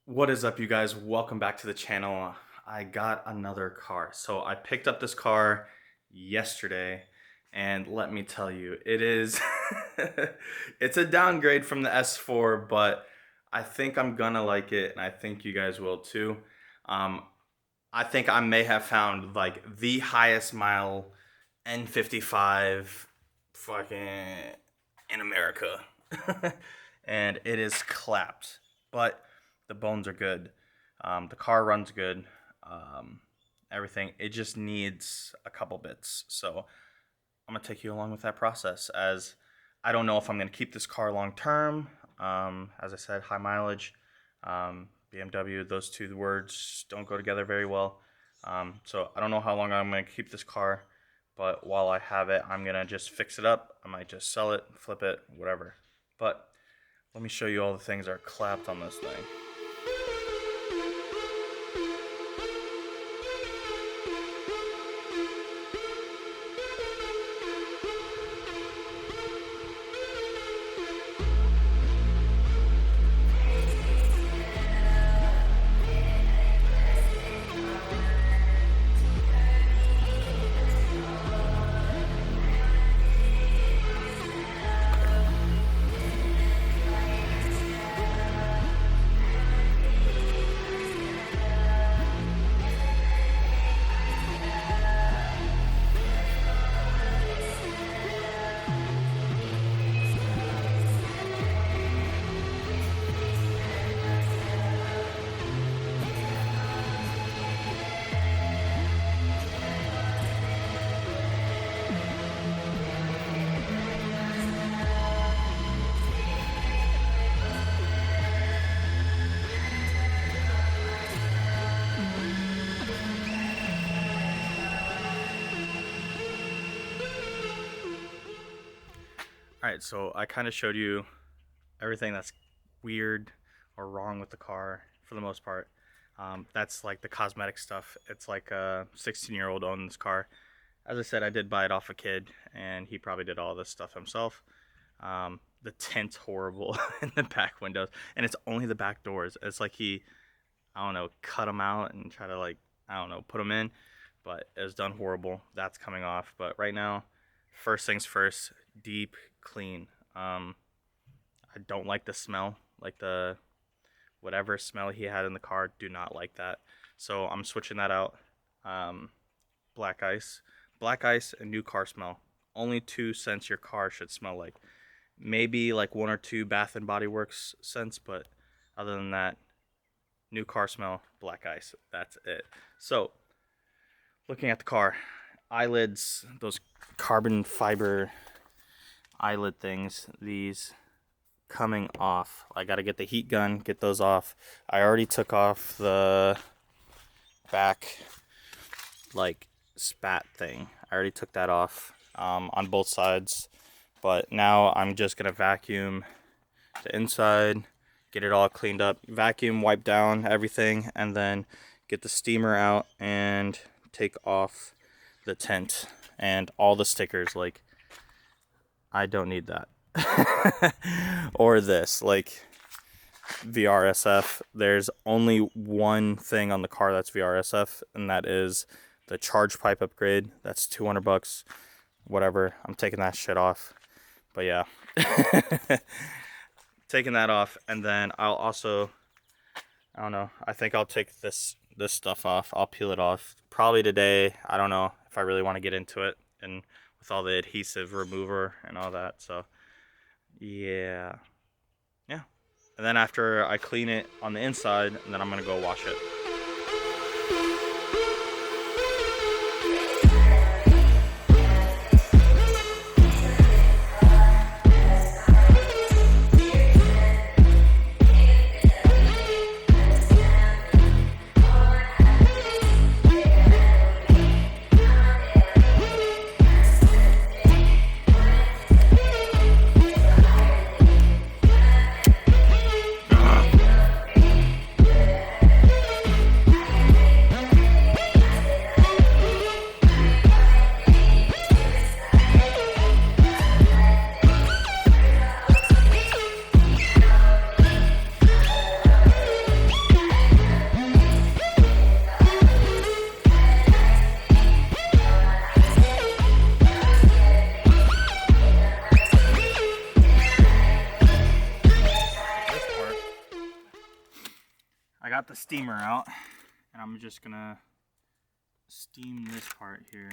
What is up, you guys? Welcome back to the channel. I got another car. So I picked up this car yesterday, and let me tell you, it is it's a downgrade from the S4, but I think I'm gonna like it, and I think you guys will too. Um, I think I may have found like the highest mile N55 fucking in America. And it is clapped, but the bones are good. The car runs good. Um, Everything. It just needs a couple bits. So I'm gonna take you along with that process, as I don't know if I'm gonna keep this car long term. As I said, high mileage. BMW, those two words don't go together very well. So I don't know how long I'm gonna keep this car, but while I have it, I'm gonna just fix it up. I might just sell it, flip it, whatever. But let me show you all the things that are clapped on this thing. Alright, so I kind of showed you everything that's weird or wrong with the car for the most part. That's like the cosmetic stuff. It's like a 16-year-old owned this car. As I said, I did buy it off a kid, and he probably did all this stuff himself. The tint's horrible in the back windows, and it's only the back doors. It's like he, I don't know, cut them out and try to, like, I don't know, put them in, but it was done horrible. That's coming off. But right now, first things first, deep clean. I don't like the smell, like the whatever smell he had in the car. Do not like that. So I'm switching that out. Black ice and new car smell. Only two scents your car should smell like. Maybe like one or two Bath and Body Works scents, but other than that, new car smell, black ice. That's it. So looking at the car, eyelids, those carbon fiber eyelid things, these coming off. I got to get the heat gun, get those off. I already took off the back like spat thing. I already took that off on both sides, but now I'm just gonna vacuum the inside, get it all cleaned up, vacuum, wipe down everything, and then get the steamer out and take off the tint and all the stickers. Like, I don't need that. Or this, like VRSF. There's only one thing on the car that's VRSF, and that is the charge pipe upgrade. That's $200. Whatever. I'm taking that shit off. But yeah. Taking that off, and then I'll also, I don't know, I think I'll take this stuff off. I'll peel it off probably today. I don't know if I really want to get into it, and with all the adhesive remover and all that. So yeah. And then after I clean it on the inside, and then I'm gonna go wash it. I got the steamer out, and I'm just gonna steam this part here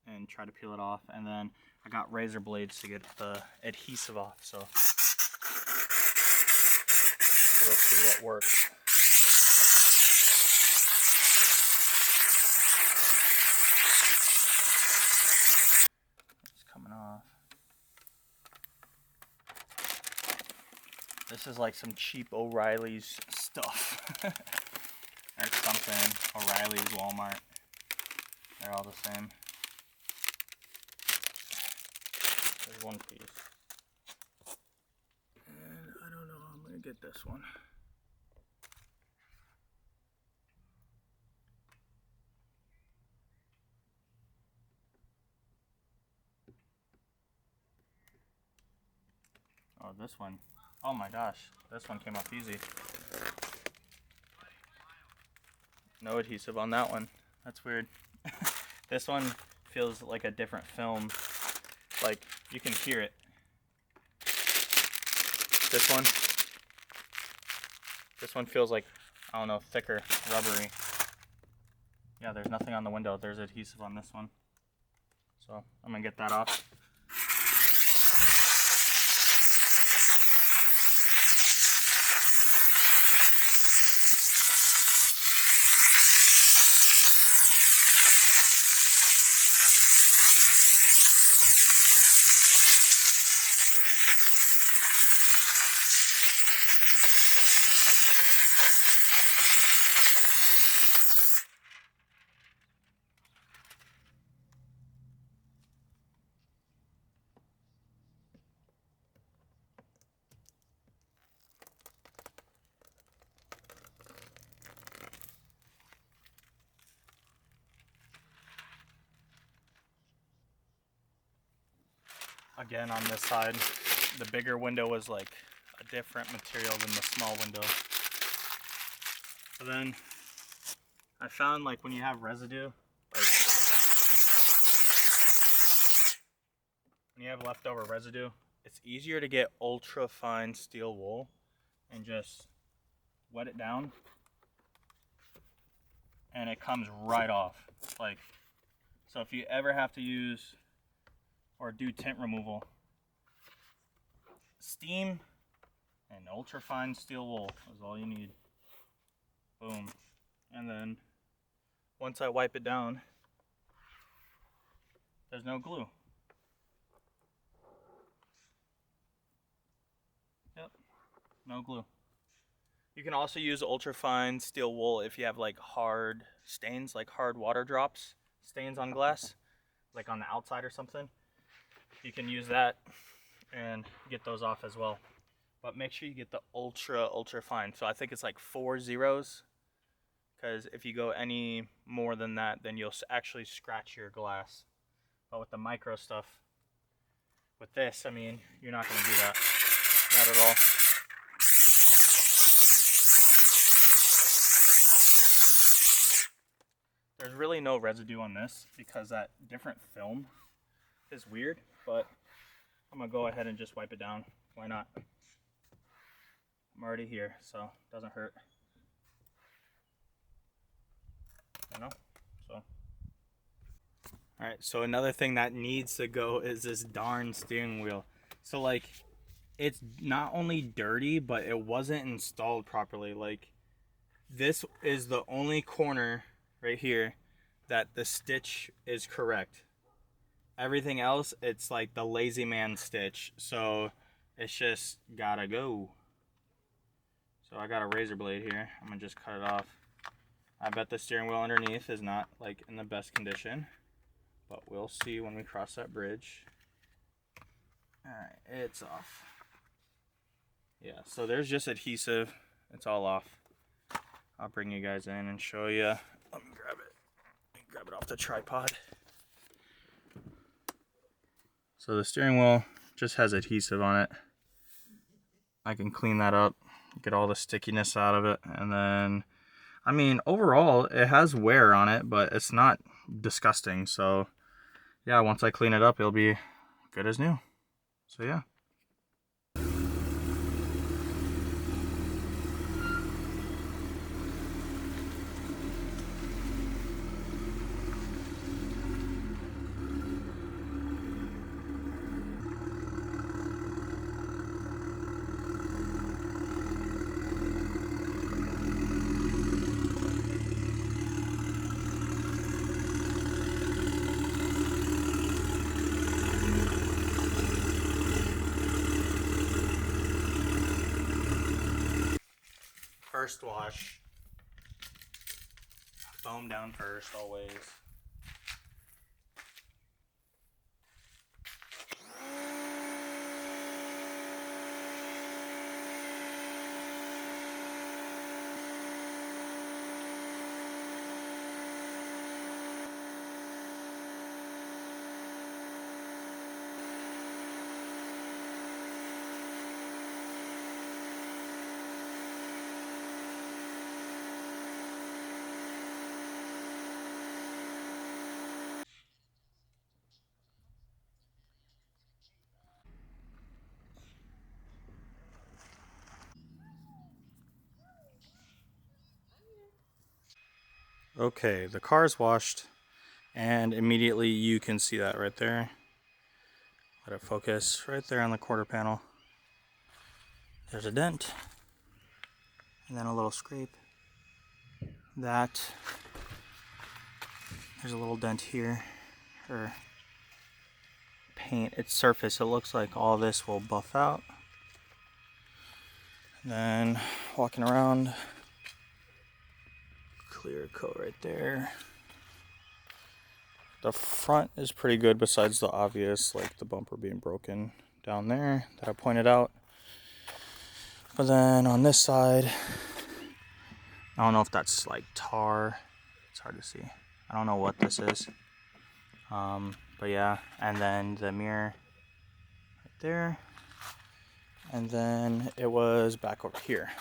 and try to peel it off. And then I got razor blades to get the adhesive off, so we'll see what works. It's coming off. This is like some cheap O'Reilly's stuff. Or something. O'Reilly's, Walmart. They're all the same. There's one piece. And I don't know, I'm gonna get this one. Oh, this one. Oh my gosh, this one came off easy. No adhesive on that one. That's weird. This one feels like a different film. Like, you can hear it. This one feels like, I don't know, thicker, rubbery. Yeah, there's nothing on the window. There's adhesive on this one. So, I'm gonna get that off. Again, on this side, the bigger window was like a different material than the small window. But then I found, like, when you have residue, like when you have leftover residue, it's easier to get ultra fine steel wool and just wet it down, and it comes right off. Like, so if you ever have to use or do tint removal, steam and ultra fine steel wool is all you need. Boom. And then once I wipe it down, there's no glue. Yep, no glue. You can also use ultra fine steel wool if you have like hard stains, like hard water drops, stains on glass, like on the outside or something. You can use that and get those off as well. But make sure you get the ultra fine. So I think it's like 4 zeros, because if you go any more than that, then you'll actually scratch your glass. But with the micro stuff, with this, I mean, you're not going to do that. Not at all. There's really no residue on this because that different film is weird, but I'm gonna go ahead and just wipe it down. Why not? I'm already here, so it doesn't hurt. You know? So. Alright, so another thing that needs to go is this darn steering wheel. So, like, it's not only dirty, but it wasn't installed properly. Like, this is the only corner right here that the stitch is correct. Everything else, it's like the lazy man stitch, so it's just gotta go. So I got a razor blade here. I'm gonna just cut it off. I bet the steering wheel underneath is not like in the best condition, but we'll see when we cross that bridge. Alright, it's off. Yeah, so there's just adhesive. It's all off. I'll bring you guys in and show you. Let me grab it. Grab it off the tripod. So the steering wheel just has adhesive on it. I can clean that up, get all the stickiness out of it, and then, I mean, overall it has wear on it, but it's not disgusting. So yeah, once I clean it up, it'll be good as new. So yeah. First wash. Foam down first, always. Okay, the car is washed, and immediately you can see that right there. Let it focus right there on the quarter panel. There's a dent, and then a little scrape. There's a little dent here, or paint its surface. It looks like all this will buff out. And then walking around, clear coat right there. The front is pretty good besides the obvious, like the bumper being broken down there that I pointed out. But then on this side, I don't know if that's like tar. It's hard to see. I don't know what this is. But yeah, and then the mirror right there. And then it was back over here.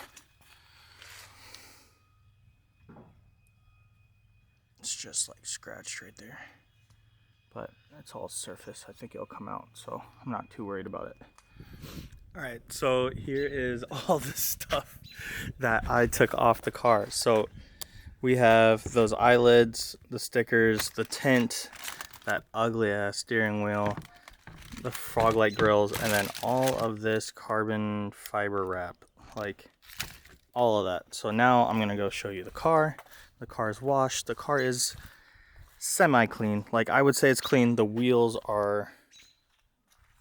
It's just like scratched right there. But it's all surface. I think it'll come out, so I'm not too worried about it. Alright, so here is all the stuff that I took off the car. So we have those eyelids, the stickers, the tint, that ugly ass steering wheel, the frog light grills, and then all of this carbon fiber wrap, like all of that. So now I'm gonna go show you the car. The car is washed. The car is semi-clean. Like, I would say it's clean. The wheels are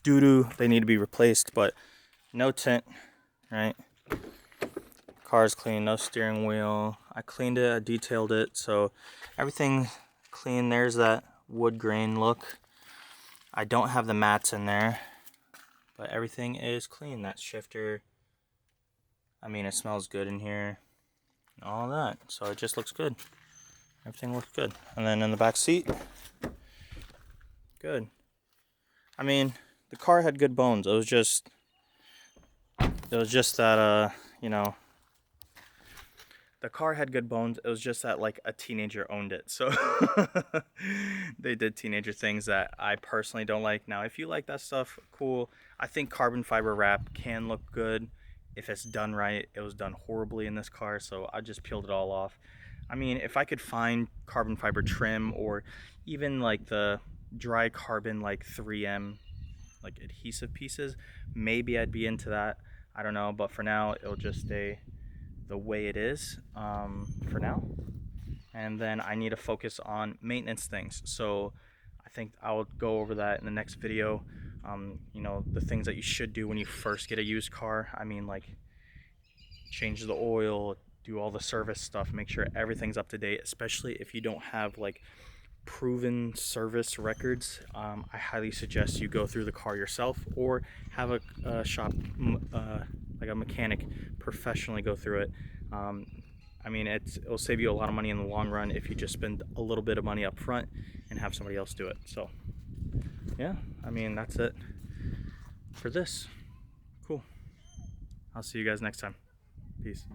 doo-doo. They need to be replaced, but no tint, right? Car's clean, no steering wheel. I cleaned it, I detailed it, so everything clean. There's that wood grain look. I don't have the mats in there, but everything is clean. That shifter, I mean, it smells good in here, all that, so it just looks good. Everything looks good. And then in the back seat, good. I mean, the car had good bones. It was just that, you know, the car had good bones. It was just that, like, a teenager owned it. So they did teenager things that I personally don't like. Now, if you like that stuff, cool. I think carbon fiber wrap can look good if it's done right. It was done horribly in this car, so I just peeled it all off. I mean, if I could find carbon fiber trim or even like the dry carbon, like 3M, like adhesive pieces, maybe I'd be into that. I don't know, but for now, it'll just stay the way it is for now. And then I need to focus on maintenance things. So I think I'll go over that in the next video. You know, the things that you should do when you first get a used car. I mean, like, change the oil, do all the service stuff, make sure everything's up to date, especially if you don't have like proven service records. I highly suggest you go through the car yourself or have a shop, like a mechanic, professionally go through it. I mean, it'll save you a lot of money in the long run if you just spend a little bit of money up front and have somebody else do it. So yeah, I mean, that's it for this. Cool. I'll see you guys next time. Peace.